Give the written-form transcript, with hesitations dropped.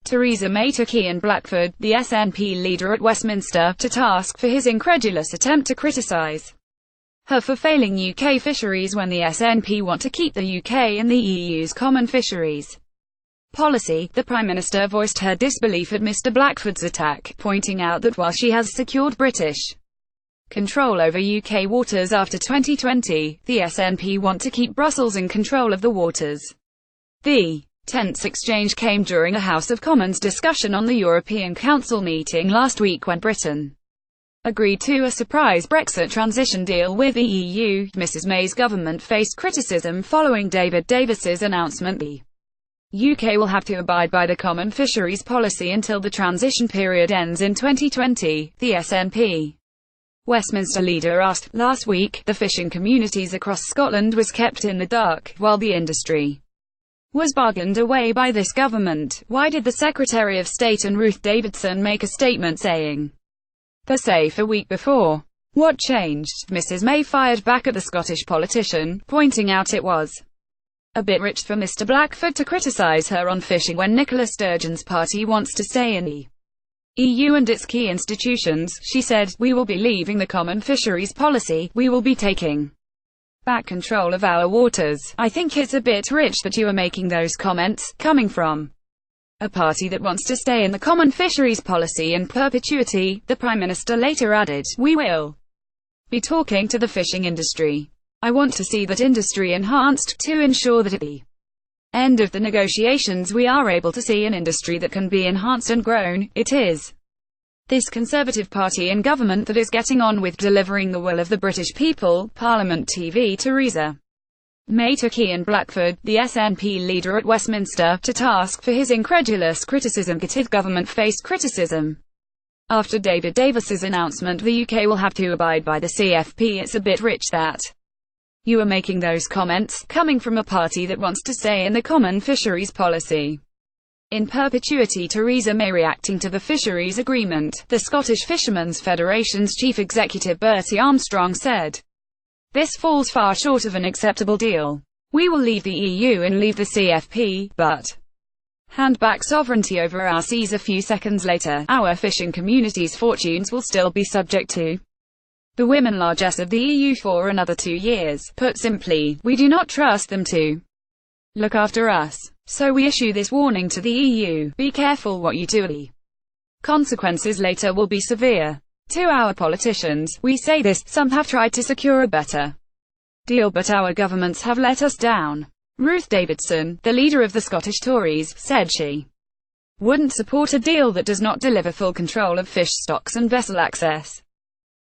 Theresa May took Ian Blackford, the SNP leader at Westminster, to task for his incredulous attempt to criticise her for failing UK fisheries when the SNP want to keep the UK in the EU's Common Fisheries Policy. The Prime Minister voiced her disbelief at Mr Blackford's attack, pointing out that while she has secured British control over UK waters after 2020, the SNP want to keep Brussels in control of the waters. The tense exchange came during a House of Commons discussion on the European Council meeting last week when Britain agreed to a surprise Brexit transition deal with the EU. Mrs May's government faced criticism following David Davis's announcement the UK will have to abide by the Common Fisheries Policy until the transition period ends in 2020, the SNP Westminster leader asked. Last week, the fishing communities across Scotland was kept in the dark, while the industry was bargained away by this government. Why did the Secretary of State and Ruth Davidson make a statement saying they're safe a week before? What changed? Mrs May fired back at the Scottish politician, pointing out it was a bit rich for Mr Blackford to criticise her on fishing when Nicola Sturgeon's party wants to stay in the EU and its key institutions. She said, "We will be leaving the Common Fisheries Policy, we will be taking back control of our waters. I think it's a bit rich that you are making those comments, coming from a party that wants to stay in the Common Fisheries Policy in perpetuity." The Prime Minister later added, "We will be talking to the fishing industry. I want to see that industry enhanced, to ensure that at the end of the negotiations we are able to see an industry that can be enhanced and grown. It is this Conservative Party in government that is getting on with delivering the will of the British people." Parliament TV. Theresa May took Ian Blackford, the SNP leader at Westminster, to task for his incredulous criticism. His government faced criticism after David Davis's announcement the UK will have to abide by the CFP. "It's a bit rich that you are making those comments, coming from a party that wants to stay in the Common Fisheries Policy in perpetuity." Theresa May reacting to the fisheries agreement. The Scottish Fishermen's Federation's chief executive Bertie Armstrong said, "This falls far short of an acceptable deal. We will leave the EU and leave the CFP, but hand back sovereignty over our seas." A few seconds later, "Our fishing community's fortunes will still be subject to the women largesse of the EU for another 2 years. Put simply, we do not trust them to look after us. So we issue this warning to the EU, be careful what you do. The consequences later will be severe." To our politicians, we say this: some have tried to secure a better deal, but our governments have let us down. Ruth Davidson, the leader of the Scottish Tories, said she wouldn't support a deal that does not deliver full control of fish stocks and vessel access.